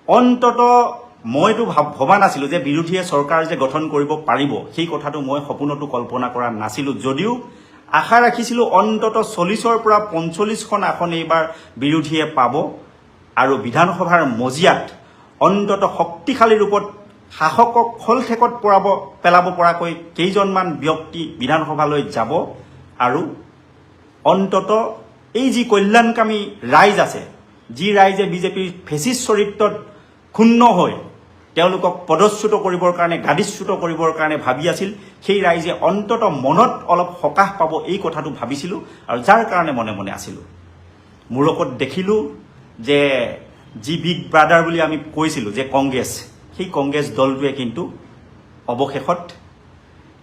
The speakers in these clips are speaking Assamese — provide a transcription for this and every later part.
অন্তত মইতো ভবা নাছিলোঁ যে বিৰোধীয়ে চৰকাৰ যে গঠন কৰিব পাৰিব, সেই কথাটো মই সপোনতো কল্পনা কৰা নাছিলোঁ। যদিও আশা ৰাখিছিলোঁ অন্তত 40ৰ পৰা 45খন আসন এইবাৰ বিৰোধীয়ে পাব আৰু বিধানসভাৰ মজিয়াত অন্তত শক্তিশালী ৰূপত শাসকক খলঠেকত পেলাব পৰাকৈ কেইজনমান ব্যক্তি বিধানসভালৈ যাব আৰু অন্তত এই যি কল্যাণকামী ৰাইজ আছে, যি ৰাইজে বিজেপিৰ ফেচিষ্ট চৰিত্ৰত ক্ষুণ্ণ হৈ তেওঁলোকক পদচ্যুত কৰিবৰ কাৰণে, গাদীচ্যুত কৰিবৰ কাৰণে ভাবি আছিল, সেই ৰাইজে অন্তত মনত অলপ সকাহ পাব এই কথাটো ভাবিছিলোঁ আৰু যাৰ কাৰণে মনে মনে আছিলোঁ। মূৰকত দেখিলোঁ যে যি বিগ ব্ৰাদাৰ বুলি আমি কৈছিলোঁ যে কংগ্ৰেছ, সেই কংগ্ৰেছ দলটোৱে কিন্তু অৱশেষত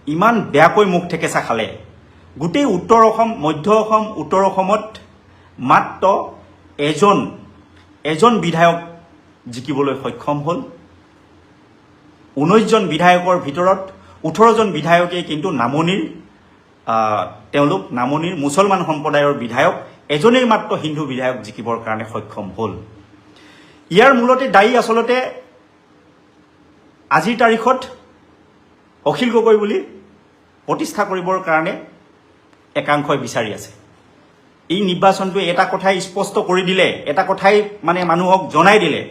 ইমান বেয়াকৈ মুখ ঠেকেচা খালে। গোটেই উত্তৰ অসম, মধ্য অসম, উত্তৰ অসমত মাত্ৰ এজন বিধায়ক জিকিবলৈ সক্ষম হ'ল। 19জন বিধায়কৰ ভিতৰত 18জন বিধায়কেই কিন্তু নামনিৰ মুছলমান সম্প্ৰদায়ৰ বিধায়ক, এজনেই মাত্ৰ হিন্দু বিধায়ক জিকিবৰ কাৰণে সক্ষম হ'ল। ইয়াৰ মূলতে দায়ী আচলতে আজিৰ তাৰিখত অখিল গগৈ বুলি প্ৰতিষ্ঠা কৰিবৰ কাৰণে একাংশই বিচাৰি আছে। এই নিৰ্বাচনটোৱে এটা কথাই স্পষ্ট কৰি দিলে, এটা কথাই মানে মানুহক জনাই দিলে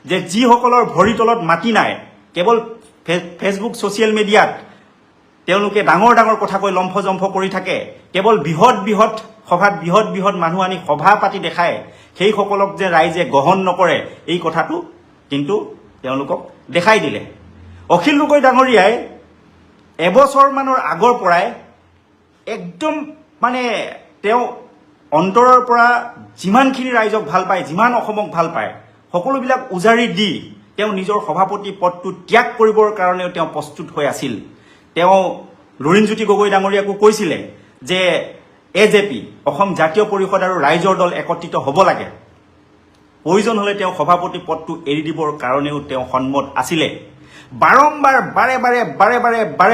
যে যিসকলৰ ভৰি তলত মাটি নাই, কেৱল ফেচবুক ছ'চিয়েল মিডিয়াত তেওঁলোকে ডাঙৰ ডাঙৰ কথা কৈ লম্ফজম্ফ কৰি থাকে, কেৱল বৃহৎ সভাত বৃহৎ মানুহ আনি সভা পাতি দেখায়, সেইসকলক যে ৰাইজে গ্ৰহণ নকৰে এই কথাটো কিন্তু তেওঁলোকক দেখাই দিলে। অখিল গগৈ ডাঙৰীয়াই এবছৰমানৰ আগৰ পৰাই একদম মানে তেওঁ অন্তৰৰ পৰা যিমানখিনি ৰাইজক ভাল পায়, যিমান অসমক ভাল পায়, সকলোবিলাক উজাৰি দি তেওঁ নিজৰ সভাপতি পদটো ত্যাগ কৰিবৰ কাৰণেও তেওঁ প্ৰস্তুত হৈ আছিল। তেওঁ লুৰিণজ্যোতি গগৈ ডাঙৰীয়াকো কৈছিলে যে AJP অসম জাতীয় পৰিষদ আৰু ৰাইজৰ দল একত্ৰিত হ'ব লাগে, প্ৰয়োজন হ'লে তেওঁ সভাপতি পদটো এৰি দিবৰ কাৰণেও তেওঁ সন্মত আছিলে। বাৰম্বাৰ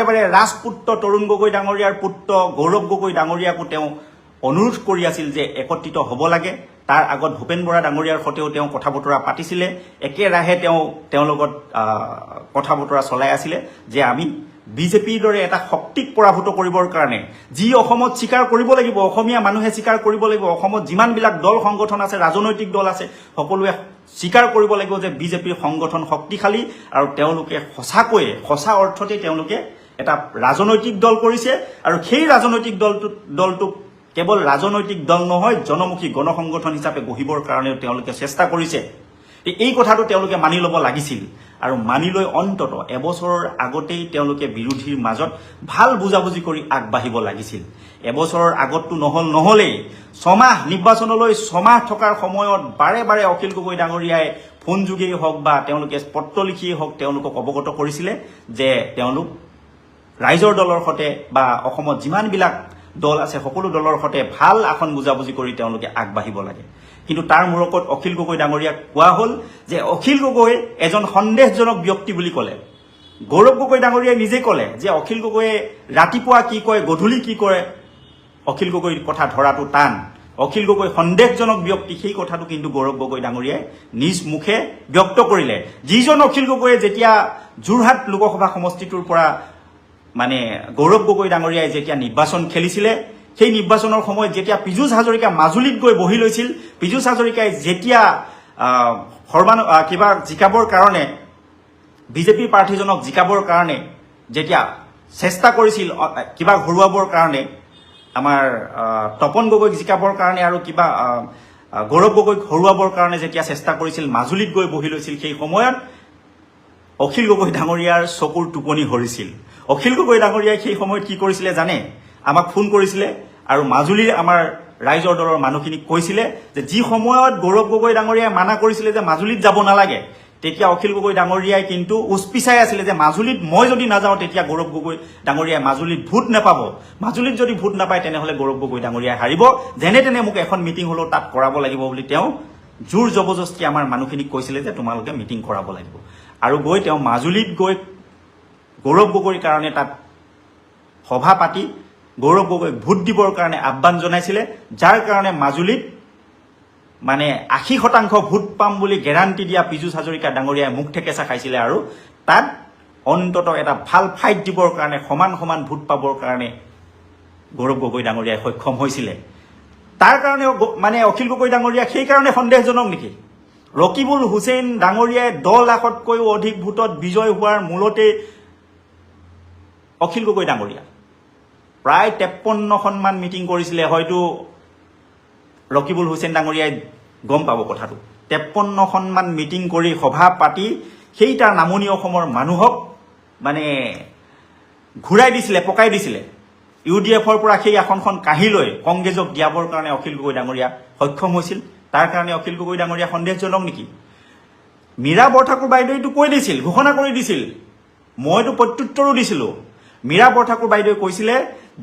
বাৰে ৰাজপুত্ৰ তৰুণ গগৈ ডাঙৰীয়াৰ পুত্ৰ গৌৰৱ গগৈ ডাঙৰীয়াকো তেওঁ অনুৰোধ কৰি আছিল যে একত্ৰিত হ'ব লাগে। তাৰ আগত ভূপেন বৰা ডাঙৰীয়াৰ সৈতেও তেওঁ কথা বতৰা পাতিছিলে, একেৰাহে তেওঁৰ লগত কথা বতৰা চলাই আছিলে যে আমি বিজেপিৰ দৰে এটা শক্তিক পৰাভূত কৰিবৰ কাৰণে, যি অসমত স্বীকাৰ কৰিব লাগিব, অসমীয়া মানুহে স্বীকাৰ কৰিব লাগিব, অসমত যিমানবিলাক দল সংগঠন আছে, ৰাজনৈতিক দল আছে, সকলোৱে স্বীকাৰ কৰিব লাগিব যে বিজেপিৰ সংগঠন শক্তিশালী আৰু তেওঁলোকে সঁচাকৈয়ে সঁচা অৰ্থতেই তেওঁলোকে এটা ৰাজনৈতিক দল কৰিছে আৰু সেই ৰাজনৈতিক দলটোক কেৱল ৰাজনৈতিক দল নহয়, জনমুখী গণসংগঠন হিচাপে গঢ়িবৰ কাৰণেও তেওঁলোকে চেষ্টা কৰিছে। এই কথাটো তেওঁলোকে মানি ল'ব লাগিছিল আৰু মানি লৈ অন্তত এবছৰৰ আগতেই তেওঁলোকে বিৰোধীৰ মাজত ভাল বুজাবুজি কৰি আগবাঢ়িব লাগিছিল। এবছৰৰ আগততো নহ'লেই নিৰ্বাচনলৈ 6 মাহ থকাৰ সময়ত বাৰে অখিল গগৈ ডাঙৰীয়াই ফোন যোগেই হওক বা তেওঁলোকে পত্ৰ লিখিয়েই হওক তেওঁলোকক অৱগত কৰিছিলে যে তেওঁলোক ৰাইজৰ দলৰ সৈতে বা অসমত যিমানবিলাক দল আছে সকলো দলৰ সৈতে ভাল আসন বুজাবুজি কৰি তেওঁলোকে আগবাঢ়িব লাগে। কিন্তু তাৰ মূৰকত অখিল গগৈ ডাঙৰীয়াক কোৱা হ'ল যে অখিল গগৈ এজন সন্দেহজনক ব্যক্তি বুলি ক'লে। গৌৰৱ গগৈ ডাঙৰীয়াই নিজে ক'লে যে অখিল গগৈয়ে ৰাতিপুৱা কি কয়, গধূলি কি কৰে, অখিল গগৈৰ কথা ধৰাটো টান। অখিল গগৈ সন্দেহজনক ব্যক্তি, সেই কথাটো কিন্তু গৌৰৱ গগৈ ডাঙৰীয়াই নিজ মুখে ব্যক্ত কৰিলে। যিজন অখিল গগৈয়ে যেতিয়া যোৰহাট লোকসভা সমষ্টিটোৰ পৰা মানে গৌৰৱ গগৈ ডাঙৰীয়াই যেতিয়া নিৰ্বাচন খেলিছিলে, সেই নিৰ্বাচনৰ সময়ত যেতিয়া পীযুষ হাজৰিকা মাজুলীত গৈ বহি লৈছিল, পীযুষ হাজৰিকাই যেতিয়া জিকাবৰ কাৰণে, বিজেপি প্ৰাৰ্থীজনক জিকাবৰ কাৰণে যেতিয়া চেষ্টা কৰিছিল, কিবা ঘূৰুৱাবৰ কাৰণে, আমাৰ তপন গগৈক জিকাবৰ কাৰণে আৰু কিবা গৌৰৱ গগৈক হৰুৱাবৰ কাৰণে যেতিয়া চেষ্টা কৰিছিল, মাজুলীত গৈ বহি লৈছিল, সেই সময়ত অখিল গগৈ ডাঙৰীয়াৰ চকুৰ টোপনি সৰিছিল। অখিল গগৈ ডাঙৰীয়াই সেই সময়ত কি কৰিছিলে জানে? আমাক ফোন কৰিছিলে আৰু মাজুলীৰ আমাৰ ৰাইজৰ দলৰ মানুহখিনিক কৈছিলে যে যি সময়ত গৌৰৱ গগৈ ডাঙৰীয়াই মানা কৰিছিলে যে মাজুলীত যাব নালাগে, তেতিয়া অখিল গগৈ ডাঙৰীয়াই কিন্তু উচপিচাই আছিলে যে মাজুলীত মই যদি নাযাওঁ তেতিয়া গৌৰৱ গগৈ ডাঙৰীয়াই মাজুলীত ভোট নাপাব, মাজুলীত যদি ভোট নাপায় তেনেহ'লে গৌৰৱ গগৈ ডাঙৰীয়াই হাৰিব, যেনে তেনে মোক এখন মিটিং হ'লেও তাত কৰাব লাগিব বুলি তেওঁ জোৰ জবৰদস্তি আমাৰ মানুহখিনিক কৈছিলে যে তোমালোকে মিটিং কৰাব লাগিব। আৰু গৈ তেওঁ মাজুলীত গৈ গৌৰৱ গগৈৰ কাৰণে তাত সভা পাতি গৌৰৱ গগৈক ভোট দিবৰ কাৰণে আহ্বান জনাইছিলে, যাৰ কাৰণে মাজুলীত মানে 80% ভোট পাম বুলি গ্যাৰাণ্টি দিয়া পীযুষ হাজৰিকা ডাঙৰীয়াই মুখ ঠেকেচা খাইছিলে আৰু তাত অন্তত এটা ভাল ফাইট দিবৰ কাৰণে সমান সমান ভোট পাবৰ কাৰণে গৌৰৱ গগৈ ডাঙৰীয়াই সক্ষম হৈছিলে তাৰ কাৰণে মানে অখিল গগৈ ডাঙৰীয়া সেই কাৰণে সন্দেহজনক নেকি ৰকিবুল হুছেইন ডাঙৰীয়াই 10 লাখতকৈও অধিক ভোটত বিজয় হোৱাৰ মূলতে অখিল গগৈ ডাঙৰীয়া প্ৰায় 53খনমান মিটিং কৰিছিলে হয়তো ৰকিবুল হুছেইন ডাঙৰীয়াই গম পাব কথাটো 53খনমান মিটিং কৰি সভা পাতি সেই তাৰ নামনি অসমৰ মানুহক মানে ঘূৰাই দিছিলে পকাই দিছিলে ইউডিএফৰ পৰা সেই আসনখন কাঢ়ি লৈ কংগ্ৰেছক দিয়াবৰ কাৰণে অখিল গগৈ ডাঙৰীয়া সক্ষম হৈছিল তাৰ কাৰণে অখিল গগৈ ডাঙৰীয়া সন্দেহজনক নেকি মীৰা বৰঠাকুৰ বাইদেউটো কৈ দিছিল ঘোষণা কৰি দিছিল মইতো প্ৰত্যুত্তৰো দিছিলোঁ মীৰা বৰঠাকুৰ বাইদেৱে কৈছিলে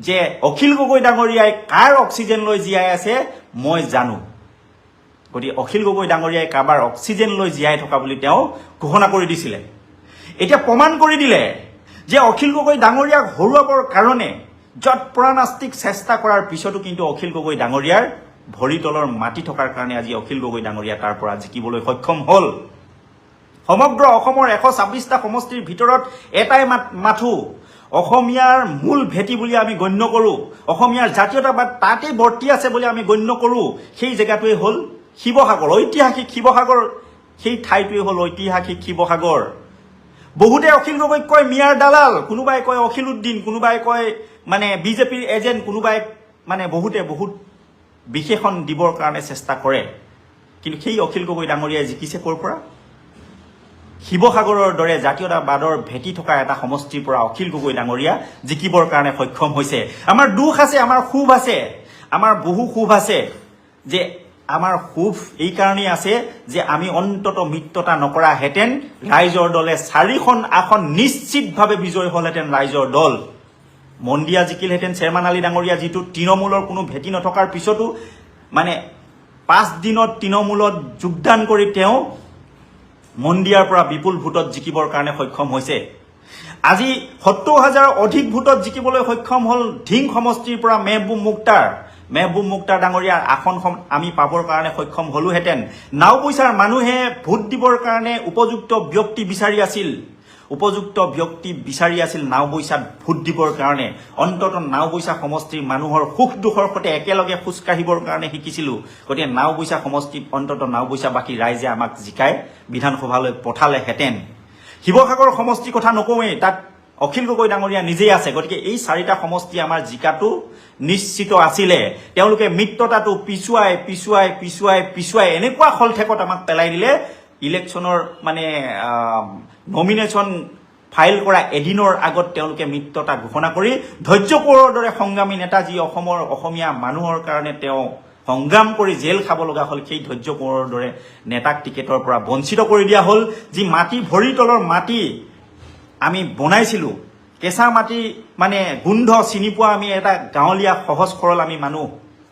যে অখিল গগৈ ডাঙৰীয়াই কাৰ অক্সিজেন লৈ জীয়াই আছে মই জানো গতিকে অখিল গগৈ ডাঙৰীয়াই কাবাৰ অক্সিজেন লৈ জীয়াই থকা বুলি তেওঁ ঘোষণা কৰি দিছিলে এতিয়া প্ৰমাণ কৰি দিলে যে অখিল গগৈ ডাঙৰীয়াক হৰুৱাবৰ কাৰণে যৎপৰানাস্তিক চেষ্টা কৰাৰ পিছতো কিন্তু অখিল গগৈ ডাঙৰীয়াৰ ভৰি তলৰ মাটি থকাৰ কাৰণে আজি অখিল গগৈ ডাঙৰীয়া তাৰ পৰা জিকিবলৈ সক্ষম হ'ল সমগ্ৰ অসমৰ 126টা সমষ্টিৰ ভিতৰত এটাই মাথো অসমীয়াৰ মূল ভেটি বুলি আমি গণ্য কৰোঁ অসমীয়াৰ জাতীয়তাবাদ তাতে ভৰ্তি আছে বুলি আমি গণ্য কৰোঁ সেই জেগাটোৱে হ'ল শিৱসাগৰ ঐতিহাসিক শিৱসাগৰ সেই ঠাইটোৱে হ'ল ঐতিহাসিক শিৱসাগৰ বহুতে অখিল গগৈক কয় মিয়াৰ দালাল কোনোবাই কয় অখিল উদ্দিন কোনোবাই কয় মানে বিজেপিৰ এজেণ্ট কোনোবাই মানে বহুতে বহুত বিশেষণ দিবৰ কাৰণে চেষ্টা কৰে কিন্তু সেই অখিল গগৈ ডাঙৰীয়াই জিকিছে ক'ৰ পৰা শিৱসাগৰৰ দৰে জাতীয়তাবাদৰ ভেটি থকা এটা সমষ্টিৰ পৰা অখিল গগৈ ডাঙৰীয়া জিকিবৰ কাৰণে সক্ষম হৈছে আমাৰ দুখ আছে আমাৰ সুখ আছে আমাৰ বহু সুখ আছে যে আমাৰ সুখ এই কাৰণেই আছে যে আমি অন্তত মিত্ৰতা নকৰা হেতেন ৰাইজৰ দলে 4খন আসন নিশ্চিতভাৱে বিজয় হ'লহেঁতেন ৰাইজৰ দল মন্দিয়া জিকিলহেঁতেন চেয়াৰমান আলী ডাঙৰীয়া যিটো তৃণমূলৰ কোনো ভেটি নথকাৰ পিছতো মানে 5 দিনত তৃণমূলত যোগদান কৰি তেওঁ মন্দিয়াৰ পৰা বিপুল ভোটত জিকিবৰ কাৰণে সক্ষম হৈছে আজি 70,000 অধিক ভোটত জিকিবলৈ সক্ষম হ'ল ধিং সমষ্টিৰ পৰা মেহবুব মুক্তাৰ ডাঙৰীয়াৰ আসনখন আমি পাবৰ কাৰণে সক্ষম হলোহেঁতেন নাওবৈচাৰ মানুহে ভোট দিবৰ কাৰণে উপযুক্ত ব্যক্তি বিচাৰি আছিল নাওবৈচাত ভোট দিবৰ কাৰণে অন্তত নাওবৈচা সমষ্টিৰ মানুহৰ সুখ দুখৰ সৈতে একেলগে খোজ কাঢ়িবৰ কাৰণে শিকিছিলোঁ গতিকে নাওবৈচা সমষ্টিত অন্তত নাওবৈচাবাসী ৰাইজে আমাক জিকাই বিধানসভালৈ পঠালেহেঁতেন শিৱসাগৰ সমষ্টিৰ কথা নকওঁৱেই তাত অখিল গগৈ ডাঙৰীয়া নিজেই আছে গতিকে এই 4টা সমষ্টি আমাৰ জিকাটো নিশ্চিত আছিলে তেওঁলোকে মিত্ৰতাটো পিছুৱাই এনেকুৱা খলঠেকত আমাক পেলাই দিলে ইলেকশ্যনৰ মানে নমিনেশ্যন ফাইল কৰা এদিনৰ আগত তেওঁলোকে মিত্ৰতা ঘোষণা কৰি ধৈৰ্য কোঁৱৰৰ দৰে সংগ্ৰামী নেতা যি অসমৰ অসমীয়া মানুহৰ কাৰণে তেওঁ সংগ্ৰাম কৰি জেল খাব লগা হ'ল সেই ধৈৰ্য কোঁৱৰৰ দৰে নেতাক টিকেটৰ পৰা বঞ্চিত কৰি দিয়া হ'ল যি মাটি ভৰি তলৰ মাটি আমি বনাইছিলোঁ কেঁচা মাটি মানে গোন্ধ চিনি পোৱা আমি এটা গাঁৱলীয়া সহজ সৰল আমি মানুহ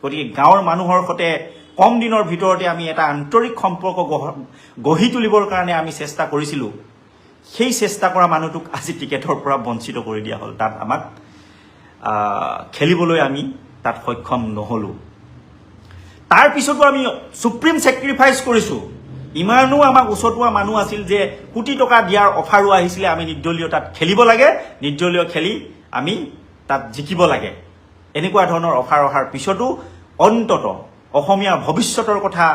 গতিকে গাঁৱৰ মানুহৰ সৈতে কম দিনৰ ভিতৰতে আমি এটা আন্তৰিক সম্পৰ্ক গঢ়ি তুলিবৰ কাৰণে আমি চেষ্টা কৰিছিলোঁ সেই চেষ্টা কৰা মানুহটোক আজি টিকেটৰ পৰা বঞ্চিত কৰি দিয়া হ'ল তাত আমাক খেলিবলৈ আমি তাত সক্ষম নহ'লোঁ তাৰ পিছতো আমি সুপ্ৰিম ছেক্ৰিফাইচ কৰিছোঁ ইমানো আমাক উচতোৱা মানুহ আছিল যে কোটি টকা দিয়াৰ অফাৰো আহিছিলে আমি নিৰ্দলীয় তাত খেলিব লাগে নিৰ্দলীয় খেলি আমি তাত জিকিব লাগে এনেকুৱা ধৰণৰ অফাৰ অহাৰ পিছতো অন্তত অসমীয়া ভৱিষ্যতৰ কথা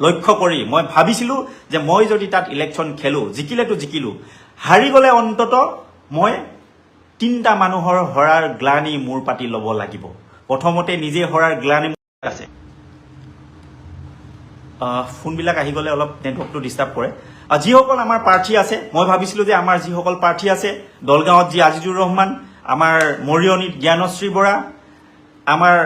লক্ষ্য কৰি মই ভাবিছিলোঁ যে মই যদি তাত ইলেকশ্যন খেলোঁ জিকিলেতো জিকিলোঁ হাৰি গ'লে অন্তত মই 3টা মানুহৰ হৰাৰ গ্লানি মূৰ পাতি ল'ব লাগিব প্ৰথমতে নিজে হৰাৰ গ্লানি আছে ফোনবিলাক আহি গ'লে অলপ নেটৱৰ্কটো ডিষ্টাৰ্ব কৰে যিসকল আমাৰ প্ৰাৰ্থী আছে মই ভাবিছিলোঁ যে আমাৰ যিসকল প্ৰাৰ্থী আছে দলগাঁৱত যি আজিজুৰ ৰহমান আমাৰ মৰিয়নীত জ্ঞানশ্ৰী বৰা আমাৰ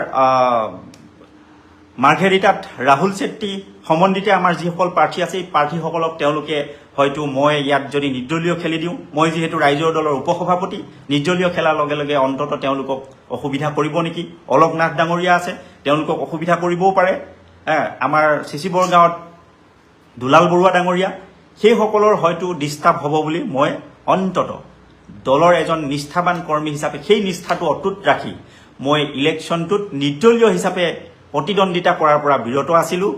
মাৰ্ঘেৰিটাত ৰাহুল চেট্টি সমন্বিতে আমাৰ যিসকল প্ৰাৰ্থী আছে এই প্ৰাৰ্থীসকলক তেওঁলোকে হয়তো মই ইয়াত যদি নিৰ্দলীয় খেলি দিওঁ মই যিহেতু ৰাইজৰ দলৰ উপসভাপতি নিৰ্দলীয় খেলাৰ লগে লগে অন্তত তেওঁলোকক অসুবিধা কৰিব নেকি অলকনাথ ডাঙৰীয়া আছে তেওঁলোকক অসুবিধা কৰিবও পাৰে আমাৰ চিচিবৰ গাঁৱত দুলাল বৰুৱা ডাঙৰীয়া সেইসকলৰ হয়তো ডিষ্টাৰ্ব হ'ব বুলি মই অন্তত দলৰ এজন নিষ্ঠাবান কৰ্মী হিচাপে সেই নিষ্ঠাটো অটুট ৰাখি মই ইলেকশ্যনটোত নিৰ্দলীয় হিচাপে প্ৰতিদ্বন্দ্বিতা কৰাৰ পৰা বিৰত আছিলোঁ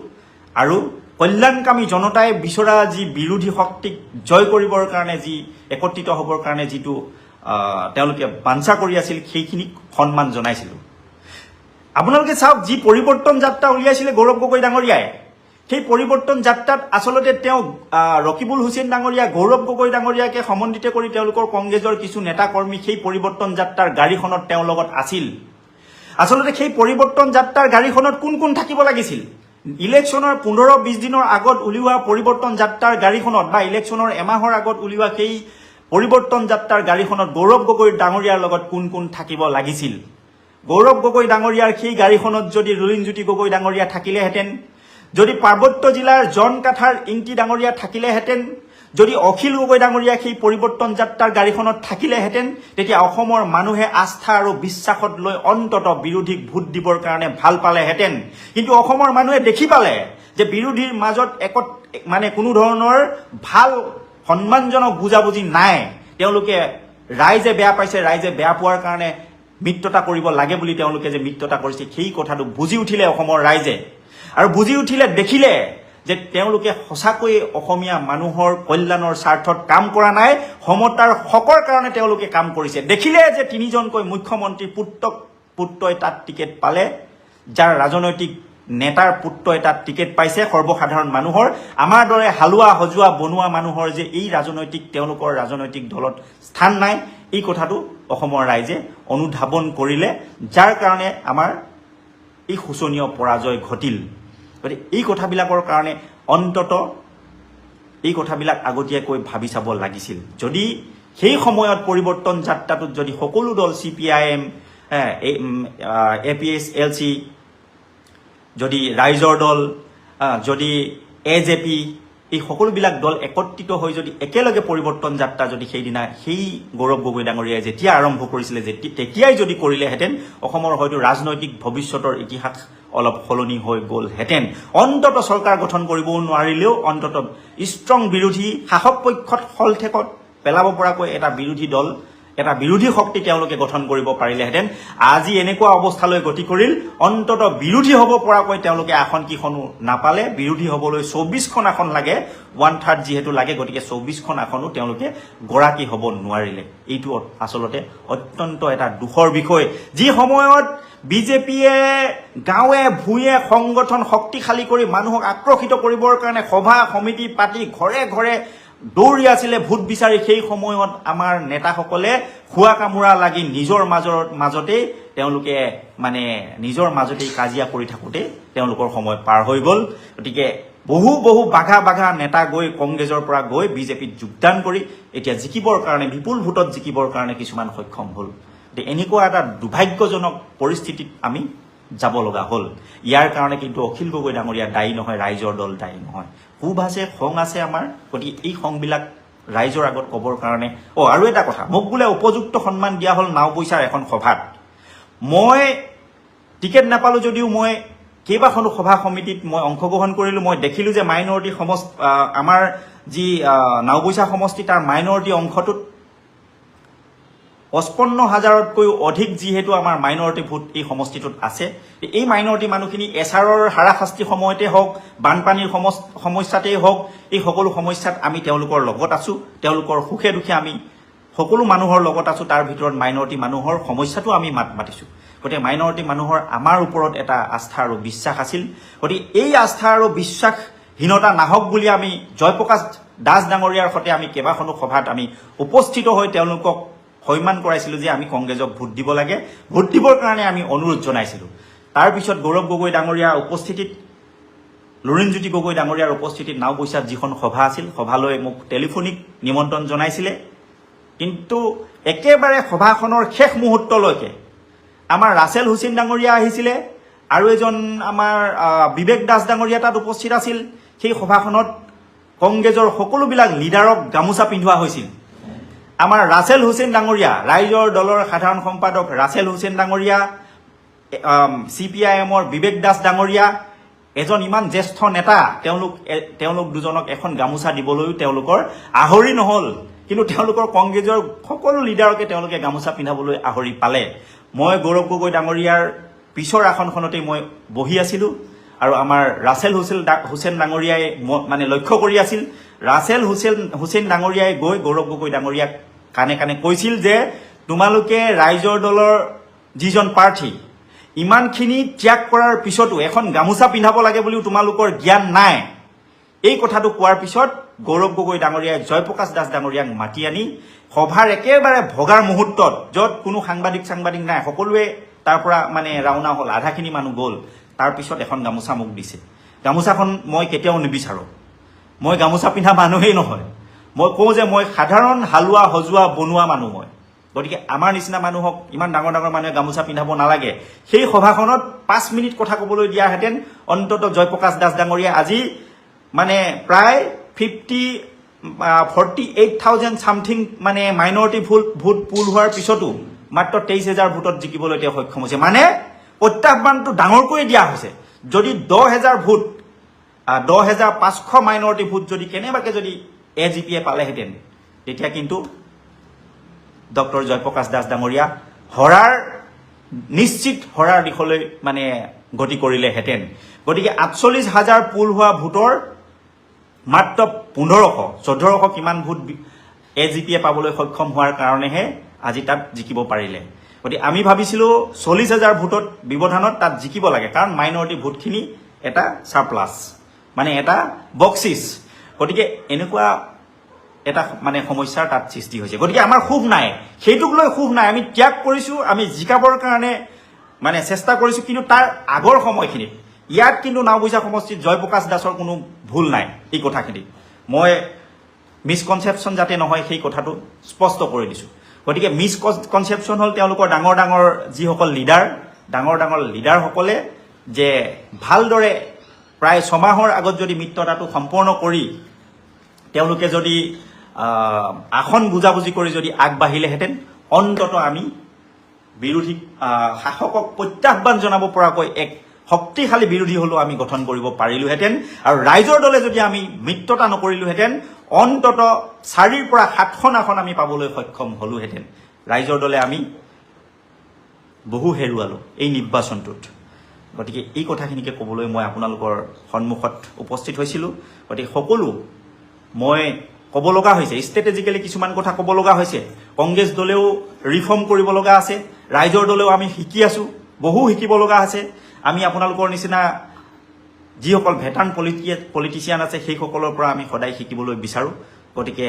আৰু কল্যাণকামী জনতাই বিচৰা যি বিৰোধী শক্তিক জয় কৰিবৰ কাৰণে যি একত্ৰিত হ'বৰ কাৰণে যিটো তেওঁলোকে বাঞ্ছা কৰি আছিল সেইখিনিক সন্মান জনাইছিলোঁ। আপোনালোকে চাওক, যি পৰিৱৰ্তন যাত্ৰা উলিয়াইছিলে গৌৰৱ গগৈ ডাঙৰীয়াই, সেই পৰিৱৰ্তন যাত্ৰাত আচলতে তেওঁ ৰকিবুল হুছেইন ডাঙৰীয়া, গৌৰৱ গগৈ ডাঙৰীয়াকে সমন্বিত কৰি তেওঁলোকৰ কংগ্ৰেছৰ কিছু নেতা কৰ্মী সেই পৰিৱৰ্তন যাত্ৰাৰ গাড়ীখনত তেওঁৰ লগত আছিল। আচলতে সেই পৰিৱৰ্তন যাত্ৰাৰ গাড়ীখনত কোন কোন থাকিব লাগিছিল? ইলেকশ্যনৰ 15-20 দিনৰ আগত উলিওৱা পৰিৱৰ্তন যাত্ৰাৰ গাড়ীখনত বা ইলেকশ্যনৰ এমাহৰ আগত উলিওৱা সেই পৰিৱৰ্তন যাত্ৰাৰ গাড়ীখনত গৌৰৱ গগৈ ডাঙৰীয়াৰ লগত কোন কোন থাকিব লাগিছিল? গৌৰৱ গগৈ ডাঙৰীয়াৰ সেই গাড়ীখনত যদি লুৰিণজ্যোতি গগৈ ডাঙৰীয়া থাকিলেহেঁতেন, যদি পাৰ্বত্য জিলাৰ জন কাঠাৰ ইংতি ডাঙৰীয়া থাকিলেহেঁতেন, যদি অখিল গগৈ ডাঙৰীয়া সেই পৰিৱৰ্তন যাত্ৰাৰ গাড়ীখনত থাকিলেহেঁতেন, তেতিয়া অসমৰ মানুহে আস্থা আৰু বিশ্বাসত লৈ অন্তত বিৰোধীক ভোট দিবৰ কাৰণে ভাল পালেহেঁতেন। কিন্তু অসমৰ মানুহে দেখি পালে যে বিৰোধীৰ মাজত মানে কোনো ধৰণৰ ভাল সন্মানজনক বুজাবুজি নাই। তেওঁলোকে ৰাইজে বেয়া পাইছে, ৰাইজে বেয়া পোৱাৰ কাৰণে মিত্ৰতা কৰিব লাগে বুলি তেওঁলোকে যে মিত্ৰতা কৰিছে সেই কথাটো বুজি উঠিলে অসমৰ ৰাইজে, আৰু বুজি উঠিলে দেখিলে যে তেওঁলোকে সঁচাকৈয়ে অসমীয়া মানুহৰ কল্যাণৰ স্বাৰ্থত কাম কৰা নাই, সমতাৰ হকৰ কাৰণে তেওঁলোকে কাম কৰিছে। দেখিলে যে 3জনকৈ মুখ্যমন্ত্ৰীৰ পুত্ৰই তাত টিকেট পালে, যাৰ ৰাজনৈতিক নেতাৰ পুত্ৰই তাত টিকেট পাইছে, সৰ্বসাধাৰণ মানুহৰ, আমাৰ দৰে হালোৱা সজোৱা বনোৱা মানুহৰ যে এই তেওঁলোকৰ ৰাজনৈতিক দলত স্থান নাই, এই কথাটো অসমৰ ৰাইজে অনুধাৱন কৰিলে, যাৰ কাৰণে আমাৰ এই শোচনীয় পৰাজয় ঘটিল। গতিকে এই কথাবিলাকৰ কাৰণে অন্তত এই কথাবিলাক আগতীয়াকৈ ভাবি চাব লাগিছিল। যদি সেই সময়ত পৰিৱৰ্তন যাত্ৰাটোত যদি সকলো দল CPIM, APSLC, যদি ৰাইজৰ দল, যদি AJP, এই সকলোবিলাক দল একত্ৰিত হৈ যদি একেলগে পৰিৱৰ্তন যাত্ৰা যদি সেইদিনা সেই গৌৰৱ গগৈ ডাঙৰীয়াই যেতিয়া আৰম্ভ কৰিছিলে তেতিয়াই যদি কৰিলেহেঁতেন, অসমৰ হয়তো ৰাজনৈতিক ভৱিষ্যতৰ ইতিহাস অলপ সলনি হৈ গ'লহেঁতেন। অন্তত চৰকাৰ গঠন কৰিবও নোৱাৰিলেও অন্তত ষ্ট্ৰং বিৰোধী, শাসক পক্ষত হলঠেকত পেলাব পৰাকৈ এটা বিৰোধী দল, এটা বিৰোধী শক্তি তেওঁলোকে গঠন কৰিব পাৰিলেহেঁতেন। আজি এনেকুৱা অৱস্থালৈ গতি কৰিল, অন্তত বিৰোধী হ'ব পৰাকৈ তেওঁলোকে আসন কেইখনো নাপালে। বিৰোধী হ'বলৈ 24খন আসন লাগে, 1/3 যিহেতু লাগে, গতিকে 24খন আসনো তেওঁলোকে গৰাকী হ'ব নোৱাৰিলে। এইটো আচলতে অত্যন্ত এটা দুখৰ বিষয়। যি সময়ত বিজেপিয়ে গাঁৱে ভূঞে সংগঠন শক্তিশালী কৰি মানুহক আকৰ্ষিত কৰিবৰ কাৰণে সভা সমিতি পাতি ঘৰে ঘৰে দৌৰি আছিলে ভোট বিচাৰি, সেই সময়ত আমাৰ নেতাসকলে খোৱা কামোৰা লাগি নিজৰ মাজতেই তেওঁলোকে নিজৰ মাজতেই কাজিয়া কৰি থাকোঁতে তেওঁলোকৰ সময় পাৰ হৈ গ'ল। গতিকে বহু বাঘা নেতা গৈ কংগ্ৰেছৰ পৰা গৈ বিজেপিত যোগদান কৰি এতিয়া জিকিবৰ কাৰণে, বিপুল ভোটত জিকিবৰ কাৰণে কিছুমান সক্ষম হ'ল। গতিকে এনেকুৱা এটা দুৰ্ভাগ্যজনক পৰিস্থিতিত আমি যাব লগা হ'ল। ইয়াৰ কাৰণে কিন্তু অখিল গগৈ ডাঙৰীয়া দায়ী নহয়, ৰাইজৰ দল দায়ী নহয়। ক্ষোভ আছে, খং আছে আমাৰ। গতিকে এই খংবিলাক ৰাইজৰ আগত ক'বৰ কাৰণে আৰু এটা কথা, মোক বোলে উপযুক্ত সন্মান দিয়া হ'ল নাওবৈচাৰ এখন সভাত। মই টিকেট নাপালোঁ যদিও মই কেইবাখনো সভা সমিতিত মই অংশগ্ৰহণ কৰিলোঁ। মই দেখিলোঁ যে মাইনৰিটি আমাৰ যি নাওবৈচা সমষ্টি তাৰ মাইনৰিটি অংশটোত 55,000তকৈও অধিক যিহেতু আমাৰ মাইনৰিটি ভোট এই সমষ্টিটোত আছে। এই মাইনৰিটি মানুহখিনি এছাৰৰ হাৰাশাস্তিৰ সময়তে হওক, বানপানীৰ সমস্যাতেই হওক, এই সকলো সমস্যাত আমি তেওঁলোকৰ লগত আছোঁ। তেওঁলোকৰ সুখে দুখে আমি সকলো মানুহৰ লগত আছোঁ। তাৰ ভিতৰত মাইনৰিটি মানুহৰ সমস্যাটো আমি মাত মাতিছোঁ। গতিকে মাইনৰিটি মানুহৰ আমাৰ ওপৰত এটা আস্থা আৰু বিশ্বাস আছিল। গতিকে এই আস্থা আৰু বিশ্বাসহীনতা নাহক বুলি আমি জয়প্ৰকাশ দাস ডাঙৰীয়াৰ সৈতে আমি কেইবাখনো সভাত আমি উপস্থিত হৈ তেওঁলোকক সন্মান কৰাইছিলোঁ যে আমি কংগ্ৰেছক ভোট দিব লাগে, ভোট দিবৰ কাৰণে আমি অনুৰোধ জনাইছিলোঁ। তাৰপিছত গৌৰৱ গগৈ ডাঙৰীয়াৰ উপস্থিতিত, লুৰিণজ্যোতি গগৈ ডাঙৰীয়াৰ উপস্থিতিত নাওবৈচাত যিখন সভা আছিল, সভালৈ মোক টেলিফোনিক নিমন্ত্ৰণ জনাইছিলে। কিন্তু একেবাৰে সভাখনৰ শেষ মুহূৰ্তলৈকে আমাৰ ৰাছেল হুছেইন ডাঙৰীয়া আহিছিলে আৰু এজন আমাৰ বিবেক দাস ডাঙৰীয়া তাত উপস্থিত আছিল। সেই সভাখনত কংগ্ৰেছৰ সকলোবিলাক লিডাৰক গামোচা পিন্ধোৱা হৈছিল। আমাৰ ৰাছেল হুছেইন ডাঙৰীয়া, ৰাইজৰ দলৰ সাধাৰণ সম্পাদক ৰাছেল হুছেইন ডাঙৰীয়া, CPIMৰ বিবেক দাস ডাঙৰীয়া, এজন ইমান জ্যেষ্ঠ নেতা, তেওঁলোক দুজনক এখন গামোচা দিবলৈও তেওঁলোকৰ আহৰি নহ'ল। কিন্তু তেওঁলোকৰ কংগ্ৰেছৰ সকলো লিডাৰকে তেওঁলোকে গামোচা পিন্ধাবলৈ আহৰি পালে। মই গৌৰৱ গগৈ ডাঙৰীয়াৰ পিছৰ আসনখনতেই মই বহি আছিলোঁ আৰু আমাৰ ৰাছেল হুছেইন ডাঙৰীয়াই মানে লক্ষ্য কৰি আছিল। ৰাছেল হুছেইন ডাঙৰীয়াই গৈ গৌৰৱ গগৈ ডাঙৰীয়াক কাণে কাণে কৈছিল যে তোমালোকে ৰাইজৰ দলৰ যিজন প্ৰাৰ্থী ইমানখিনি ত্যাগ কৰাৰ পিছতো এখন গামোচা পিন্ধাব লাগে বুলিও তোমালোকৰ জ্ঞান নাই। এই কথাটো কোৱাৰ পিছত গৌৰৱ গগৈ ডাঙৰীয়াই জয়প্ৰকাশ দাস ডাঙৰীয়াক মাতি আনি সভাৰ একেবাৰে ভগাৰ মুহূৰ্তত, য'ত কোনো সাংবাদিক নাই, সকলোৱে তাৰ পৰা মানে ৰাওনা হ'ল, আধাখিনি মানুহ গ'ল, তাৰ পিছত এখন গামোচা মোক দিছে। গামোচাখন মই কেতিয়াও নিবিচাৰোঁ, মই গামোচা পিন্ধা মানুহেই নহয়। মই কওঁ যে মই সাধাৰণ হালোৱা সজোৱা বনোৱা মানুহ মই। গতিকে আমাৰ নিচিনা মানুহক ইমান ডাঙৰ ডাঙৰ মানুহে গামোচা পিন্ধাব নালাগে। সেই সভাখনত 5 মিনিট কথা ক'বলৈ দিয়াহেঁতেন অন্তত জয়প্ৰকাশ দাস ডাঙৰীয়া আজি মানে প্ৰায় 48,000 ছামথিং মানে মাইনৰিটি ভোট পুল হোৱাৰ পিছতো মাত্ৰ 23,000 ভোটত জিকিবলৈ তেওঁ সক্ষম হৈছে। মানে প্ৰত্যাহ্বানটো ডাঙৰকৈ দিয়া হৈছে। যদি 10,000 ভোট 10,500 মাইনৰিটি ভোট যদি কেনেবাকৈ যদি AGPয়ে পালেহেঁতেন, তেতিয়া কিন্তু ডক্টৰ জয়প্ৰকাশ দাস ডাঙৰীয়া নিশ্চিত হৰাৰ দিশলৈ মানে গতি কৰিলেহেঁতেন। গতিকে 48,000 পুল হোৱা ভোটৰ মাত্ৰ 1400 কিমান ভোট AGPয়ে পাবলৈ সক্ষম হোৱাৰ কাৰণেহে আজি তাত জিকিব পাৰিলে। গতিকে আমি ভাবিছিলোঁ 40,000 ভোটত ব্যৱধানত তাত জিকিব লাগে, কাৰণ মাইনৰিটি ভোটখিনি এটা ছাৰপ্লাছ, মানে এটা বক্সিছ। গতিকে এনেকুৱা এটা মানে সমস্যাৰ তাত সৃষ্টি হৈছে। গতিকে আমাৰ ক্ষোভ নাই, সেইটোক লৈ ক্ষোভ নাই। আমি ত্যাগ কৰিছোঁ, আমি জিকাবৰ কাৰণে মানে চেষ্টা কৰিছোঁ, কিন্তু তাৰ আগৰ সময়খিনিত ইয়াত কিন্তু নাওবৈচা সমষ্টিত জয়প্ৰকাশ দাসৰ কোনো ভুল নাই। এই কথাখিনিত মই মিছকনচেপশ্যন যাতে নহয় সেই কথাটো স্পষ্ট কৰি দিছোঁ। গতিকে মিছকনচেপশ্যন হ'ল তেওঁলোকৰ ডাঙৰ যিসকল ডাঙৰ লিডাৰসকলে যে ভালদৰে প্ৰায় 6 মাহৰ আগত যদি মিত্ৰতাটো সম্পূৰ্ণ কৰি তেওঁলোকে যদি আসন বুজাবুজি কৰি যদি আগবাঢ়িলেহেঁতেন, অন্তত আমি বিৰোধী শাসকক প্ৰত্যাহ্বান জনাব পৰাকৈ এক শক্তিশালী বিৰোধী হ'লেও আমি গঠন কৰিব পাৰিলোহেঁতেন। আৰু ৰাইজৰ দলে যদি আমি মিত্ৰতা নকৰিলোহেঁতেন, অন্তত 4ৰ পৰা 7খন আসন আমি পাবলৈ সক্ষম হ'লোহেঁতেন। ৰাইজৰ দলে আমি বহু হেৰুৱালোঁ এই নিৰ্বাচনটোত। গতিকে এই কথাখিনিকে ক'বলৈ মই আপোনালোকৰ সন্মুখত উপস্থিত হৈছিলোঁ। গতিকে সকলো মই ক'ব লগা হৈছে, ষ্ট্ৰেটেজিকেলি কিছুমান কথা ক'ব লগা হৈছে। কংগ্ৰেছ দলেও ৰিফৰ্ম কৰিব লগা আছে, ৰাইজৰ দলেও আমি শিকি আছোঁ, বহু শিকিব লগা আছে। আমি আপোনালোকৰ নিচিনা যিসকল ভেটাৰ্ণ পলিটিচিয়ান আছে সেইসকলৰ পৰা আমি সদায় শিকিবলৈ বিচাৰোঁ। গতিকে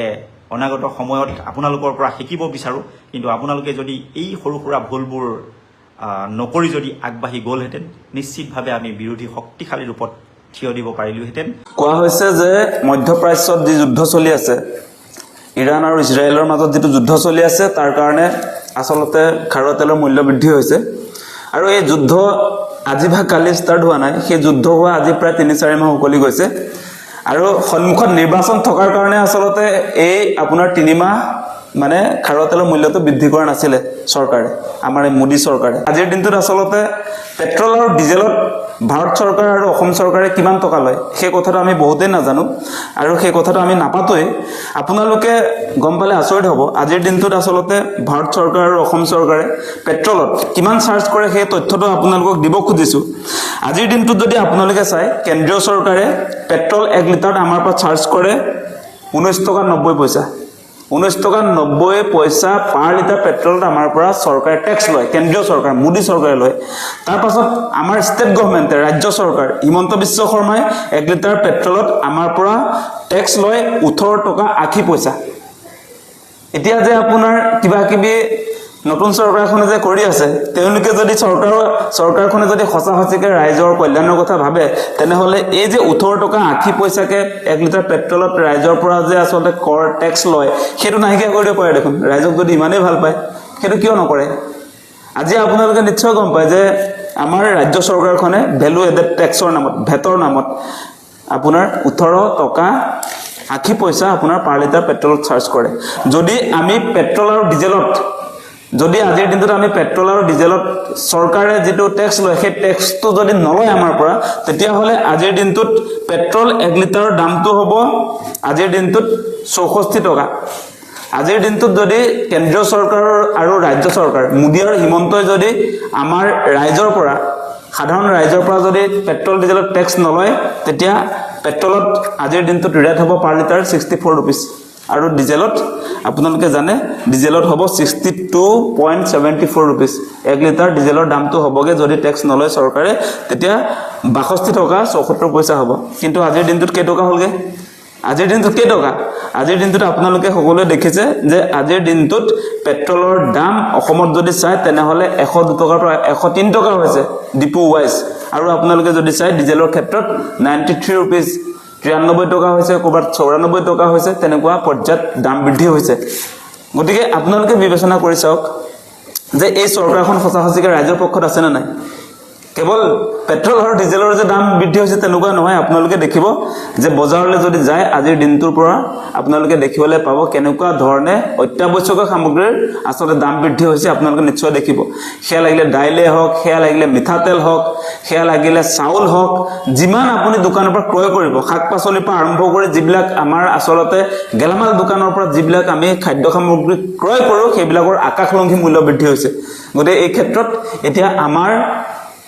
অনাগত সময়ত আপোনালোকৰ পৰা শিকিব বিচাৰোঁ। কিন্তু আপোনালোকে যদি এই সৰু সুৰা ভুলবোৰ নকৰি যদি আগবাঢ়ি গ'লহেঁতেন, নিশ্চিতভাৱে আমি বিৰোধী শক্তিশালী ৰূপত থিয় দিব পাৰিলোহেঁতেন। কোৱা হৈছে যে মধ্যপ্ৰাচ্যত যি যুদ্ধ চলি আছে, ইৰাণ আৰু ইজৰাইলৰ মাজত যিটো যুদ্ধ চলি আছে, তাৰ কাৰণে আচলতে খাৰুৱা তেলৰ মূল্য বৃদ্ধি হৈছে। আৰু এই যুদ্ধ আজি বা কালি ষ্টাৰ্ট হোৱা নাই, সেই যুদ্ধ হোৱা আজি প্ৰায় 3-4 মাহ উকলি গৈছে। আৰু সন্মুখত নিৰ্বাচন থকাৰ কাৰণে আচলতে এই আপোনাৰ 3 মাহ মানে খাৰুৱা তেলৰ মূল্যটো বৃদ্ধি কৰা নাছিলে চৰকাৰে, আমাৰ এই মোদী চৰকাৰে। আজিৰ দিনটোত আচলতে পেট্ৰল আৰু ডিজেলত ভাৰত চৰকাৰ আৰু অসম চৰকাৰে কিমান টকা লয় সেই কথাটো আমি বহুতেই নাজানো, আৰু সেই কথাটো আমি নাপাতোৱেই। আপোনালোকে গম পালে আচৰিত হ'ব, আজিৰ দিনটোত আচলতে ভাৰত চৰকাৰ আৰু অসম চৰকাৰে পেট্ৰলত কিমান চাৰ্জ কৰে সেই তথ্যটো আপোনালোকক দিব খুজিছোঁ। আজিৰ দিনটোত যদি আপোনালোকে চায়, কেন্দ্ৰীয় চৰকাৰে পেট্ৰল 1 লিটাৰত আমাৰ পৰা চাৰ্জ কৰে 19 টকা 90 পইচা। 19 টকা 90 পইচা পাৰ লিটাৰ পেট্ৰলত আমাৰ পৰা চৰকাৰে টেক্স লয়, কেন্দ্ৰীয় চৰকাৰ মোদী চৰকাৰে লয়। তাৰ পাছত আমাৰ ষ্টেট গভৰ্ণমেণ্টে, ৰাজ্য চৰকাৰ হিমন্ত বিশ্ব শৰ্মাই 1 লিটাৰ পেট্ৰলত আমাৰ পৰা টেক্স লয় 18 টকা 80 পইচা। এতিয়া যে আপোনাৰ কিবা কিবি নতুন চৰকাৰখনে যে কৰি আছে, তেওঁলোকে যদি চৰকাৰখনে যদি সঁচাকৈ ৰাইজৰ কল্যাণৰ কথা ভাবে, তেনেহ'লে এই যে 18 টকা 80 পইচাকে 1 লিটাৰ পেট্ৰলত ৰাইজৰ পৰা যে আচলতে কৰ টেক্স লয়, সেইটো নাইকিয়া কৰি দিব পাৰে দেখোন। ৰাইজক যদি ইমানেই ভাল পায়, সেইটো কিয় নকৰে? আজি আপোনালোকে নিশ্চয় গম পায় যে আমাৰ ৰাজ্য চৰকাৰখনে ভেলু এডেড টেক্সৰ নামত, ভেটৰ নামত আপোনাৰ 18 টকা 80 পইচা আপোনাৰ পাৰ লিটাৰ পেট্ৰলত চাৰ্জ কৰে। যদি আমি পেট্ৰল আৰু ডিজেলত, যদি আজিৰ দিনটোত আমি পেট্ৰল আৰু ডিজেলত চৰকাৰে যিটো টেক্স লয়, সেই টেক্সটো যদি নলয় আমাৰ পৰা, তেতিয়াহ'লে আজিৰ দিনটোত পেট্ৰল 1 লিটাৰৰ দামটো হ'ব আজিৰ দিনটোত 64 টকা। আজিৰ দিনটোত যদি কেন্দ্ৰীয় চৰকাৰ আৰু ৰাজ্য চৰকাৰ, মোদী আৰু হিমন্তই যদি আমাৰ ৰাইজৰ পৰা সাধাৰণ ৰাইজৰ পৰা যদি পেট্ৰল ডিজেলত টেক্স নলয় তেতিয়া পেট্ৰলত আজিৰ দিনটোত ৰেট হ'ব পাৰ লিটাৰ 64 ৰুপিজ আৰু ডিজেলত আপোনালোকে জানে ডিজেলত হ'ব 62.74 ৰুপিজ 1 লিটাৰ ডিজেলৰ দামটো হ'বগে যদি টেক্স নলয় চৰকাৰে তেতিয়া 62 টকা 74 পইচা হ'ব কিন্তু আজিৰ দিনটোত কেই টকা হ'লগে আজিৰ দিনটোত কেই টকা আজিৰ দিনটোত আপোনালোকে সকলোৱে দেখিছে যে আজিৰ দিনটোত পেট্ৰলৰ দাম অসমত যদি চাই তেনেহলে 102 টকাৰ পৰা 103 টকা হৈছে ডিপু ওয়াইজ আৰু আপোনালোকে যদি চাই ডিজেলৰ ক্ষেত্ৰত 93 ৰুপিজ 93 টকা হৈছে ক'বাত 94 টকা হৈছে তেনেকুৱা পৰ্যায়ত দাম বৃদ্ধি হৈছে গতিকে আপোনালোকে বিবেচনা কৰি চাওক যে এই চৰকাৰখন সঁচাসঁচিকে ৰাইজৰ পক্ষত আছে না নাই কেৱল পেট্ৰল আৰু ডিজেলৰ যে দাম বৃদ্ধি হৈছে তেনেকুৱা নহয় আপোনালোকে দেখিব যে বজাৰলৈ যদি যায় আজিৰ দিনটোৰ পৰা আপোনালোকে দেখিবলৈ পাব কেনেকুৱা ধৰণে অত্যাৱশ্যকীয় সামগ্ৰীৰ আসলে দাম বৃদ্ধি হৈছে আপোনালোকে নিশ্চয় দেখিব সেয়া লাগিলে দাইলে হওক সেয়া লাগিলে মিঠাতেল হওক সেয়া লাগিলে চাউল হওক যিমান আপুনি দোকানৰ পৰা ক্ৰয় কৰিব শাক-পাচলিৰ পৰা আৰম্ভ কৰি যিবিলাক আমাৰ আসলতে গেলামাল দোকানৰ পৰা যিবিলাক আমি খাদ্য সামগ্ৰী ক্ৰয় কৰোঁ সেইবিলাকৰ আকাশলংঘী মূল্য বৃদ্ধি হৈছে গতিকে এই ক্ষেত্ৰত এতিয়া আমাৰ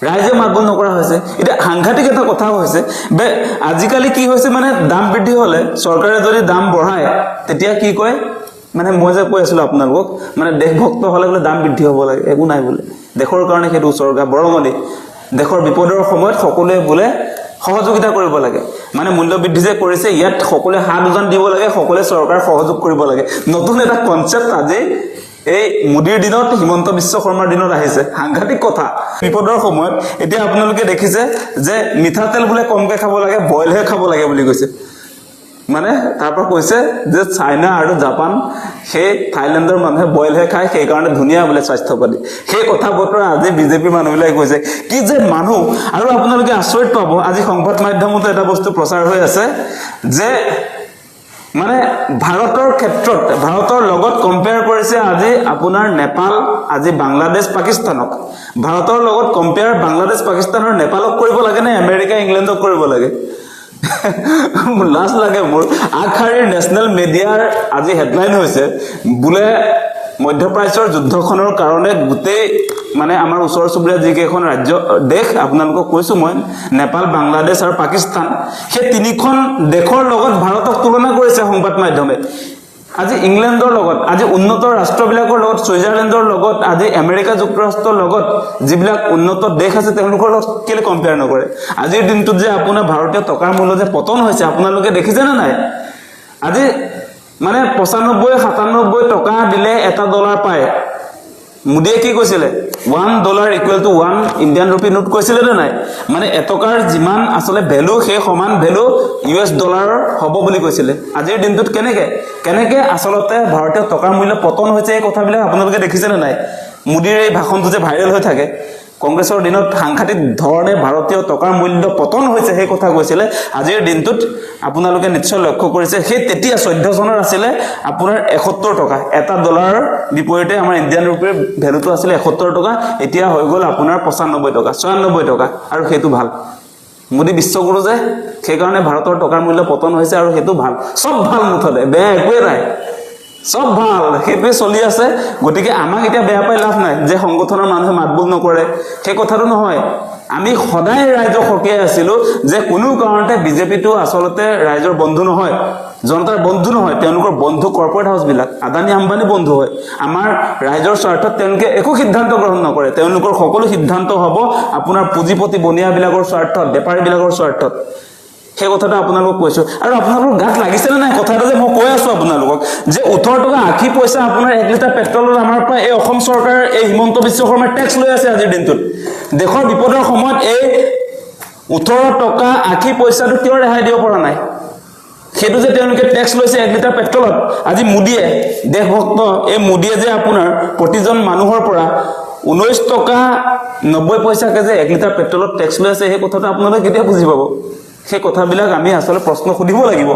ৰাইজে মাগল নকৰা হৈছে এটা সাংঘাতিক এটা কথা হৈছে বে আজিকালি কি হৈছে মানে দাম বৃদ্ধি হলে চৰকাৰে যদি দাম বঢ়ায় তেতিয়া কি কয় মানে মই যে কৈ আছিলো আপোনালোকক মানে দেশভক্ত হলে বলে দাম বৃদ্ধি হ'ব লাগে একো নাই বলে দেশৰ কাৰণে সেইটো উৎসৰ্গা বৰঙণি দেশৰ বিপদৰ সময়ত সকলোৱে বলে সহযোগিতা কৰিব লাগে মানে মূল্য বৃদ্ধি যে কৰিছে ইয়াত সকলোৱে হাত উজান দিব লাগে সকলোৱে চৰকাৰ সহযোগ কৰিব লাগে নতুন এটা কনসেপ্ট আজি এই মোদীৰ দিনত হিমন্ত বিশ্ব শৰ্মাৰ দিনত আহিছে সাংঘাতিক কথা বিপদৰ সময়ত এতিয়া আপোনালোকে দেখিছে যে মিঠাতেল বুলে কমকে খাব লাগে বইলহে খাব লাগে বুলি কৈছে মানে তাৰপৰা কৈছে যে চাইনা আৰু জাপান সেই থাইলেণ্ডৰ মানুহে বইলহে খায় সেই কাৰণে ধুনীয়া বুলে স্বাস্থ্যপাতি সেই কথা বতৰা আজি বিজেপি মানুহবিলাক কৈছে কি যে মানুহ আৰু আপোনালোকে আচৰিত পাব আজি সংবাদ মাধ্যমত এটা বস্তু প্ৰচাৰ হৈ আছে যে মানে ভাৰতৰ ক্ষেত্ৰত ভাৰতৰ লগত কম্পেয়াৰ কৰিছে আজি আপোনাৰ নেপাল আজি বাংলাদেশ পাকিস্তানক ভাৰতৰ লগত কম্পেয়াৰ বাংলাদেশ পাকিস্তানৰ নেপালক কৰিব লাগে নে আমেৰিকা ইংলেণ্ডক কৰিব লাগে লাজ লাগে মোৰ আখাৰীৰ নেশনেল মিডিয়াৰ আজি হেডলাইন হৈছে বুলে মধ্যপ্ৰাচ্যৰ যুদ্ধখনৰ কাৰণে গোটেই মানে আমাৰ ওচৰ চুবুৰীয়া যিকেইখন ৰাজ্য দেশ আপোনালোকক কৈছো মই নেপাল বাংলাদেশ আৰু পাকিস্তান সেই তিনিখন দেশৰ লগত ভাৰতক তুলনা কৰিছে সংবাদ মাধ্যমে আজি ইংলেণ্ডৰ লগত আজি উন্নত ৰাষ্ট্ৰবিলাকৰ লগত সুইজাৰলেণ্ডৰ লগত আজি আমেৰিকা যুক্তৰাষ্ট্ৰৰ লগত যিবিলাক উন্নত দেশ আছে তেওঁলোকৰ লগত কেলে কম্পেয়াৰ নকৰে আজিৰ দিনটোত যে আপোনাৰ ভাৰতীয় টকাৰ মূল্য যে পতন হৈছে আপোনালোকে দেখিছে না নাই আজি মানে 95-97 টকা দিলে এটা ডলাৰ পায় মুদিয়ে কি কৈছিলে $1 equal to 1 Indian rupee note কৈছিলে নে নাই মানে এটকাৰ যিমান আসলে ভ্যালু সেই সমান ভ্যালু US ডলাৰৰ হ'ব বুলি কৈছিলে আজিৰ দিনটোত কেনেকে আসলতে ভাৰতীয় টকাৰ মূল্য পতন হৈছে এই কথাবিলাক আপোনালোকে দেখিছে নে নাই মুদিৰ এই ভাষণটো যে ভাইৰেল হৈ থাকে কংগ্ৰেছৰ দিনত সাংঘাতিক ধৰণে ভাৰতীয় টকাৰ মূল্য পতন হৈছে সেই কথা কৈছিলে আজিৰ দিনটোত আপোনালোকে নিশ্চয় লক্ষ্য কৰিছে সেই তেতিয়া 14 চনৰ আছিল আপোনাৰ 71 টকা এটা ডলাৰৰ বিপৰীতে আমাৰ ইণ্ডিয়ান ৰুপিৰ ভ্যালুটো আছিল 71 টকা এতিয়া হৈ গ'ল আপোনাৰ 95 টকা 96 টকা আৰু সেইটো ভাল মোদী বিশ্বগুৰু যে সেই কাৰণে ভাৰতৰ টকাৰ মূল্য পতন হৈছে আৰু সেইটো ভাল সব ভাল মুঠতে বেয়া একোৱে নাই সব ভাল সেইটোৱে চলি আছে গতিকে আমাক এতিয়া বেয়া পাই লাভ নাই যে সংগঠনৰ মানুহে মাতবোল নকৰে সেই কথাটো নহয় আমি সদায় ৰাইজক হকিয়াই আছিলো যে কোনো কাৰণতে বিজেপিটো আসলতে ৰাইজৰ বন্ধু নহয় জনতাৰ বন্ধু নহয় তেওঁলোকৰ বন্ধু কৰ্পোৰেট হাউস বিলাক আদানী আম্বানী বন্ধু হয় আমাৰ ৰাইজৰ স্বাৰ্থত তেওঁলোকে একো সিদ্ধান্ত গ্ৰহণ নকৰে তেওঁলোকৰ সকলো সিদ্ধান্ত হ'ব আপোনাৰ পুঁজিপতি বনিয়া বিলাকৰ স্বাৰ্থত বেপাৰী বিলাকৰ স্বাৰ্থত সেই কথাটো আপোনালোকক কৈছো আৰু আপোনালোকৰ গাত লাগিছে না নাই কথাটো যে মই কৈ আছো আপোনালোকক যে 18 টকা 80 পইচা আপোনাৰ 1 লিটাৰ পেট্ৰলৰ আমাৰ পৰা এই অসম চৰকাৰ এই হিমন্ত বিশ্ব শৰ্মাৰ ট্যাক্স লৈ আছে আজিৰ দিনটোত দেশৰ বিপদৰ সময়ত এই 18 টকা 80 পইচাটো কিয় ৰেহাই দিব পৰা নাই সেইটো যে তেওঁলোকে ট্যাক্স লৈছে 1 লিটাৰ পেট্ৰলত আজি মুদিয়ে দেশভক্ত এই মুদিয়ে যে আপোনাৰ প্ৰতিজন মানুহৰ পৰা 19 টকা 90 পইচাকে যে 1 লিটাৰ পেট্ৰলত ট্যাক্স লৈ আছে সেই কথাটো আপোনালোকে কেতিয়া বুজি পাব সেই কথাবিলাক আমি আসলে প্ৰশ্ন সুধিব লাগিব